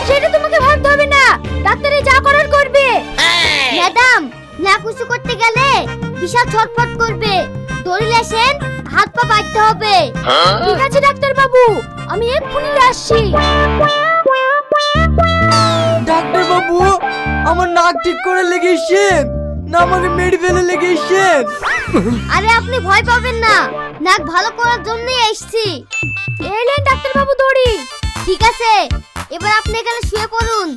সেটা তোমাকে ভাবতে হবে না, ডাক্তারে যা করার করবে। ম্যাডাম, নাক উঁচু করতে গেলে বিশাল ছটফট করবে, দড়ি লেসেন, হাত পা বাঁধতে হবে। ঠিক আছে ডাক্তার বাবু, আমি এক্ষুনি আসছি। ডাক্তার বাবু, আমার নাক ঠিক করে লেগেছেন না আমাকে মেরে ফেলে লেগেছেন? আরে আপনি ভয় পাবেন না, নাক ভালো করার জন্যই এসেছি। এলেন ডাক্তার বাবু দড়ি। ঠিক আছে, এবার আপনি এখানে শুয়ে পড়ুন,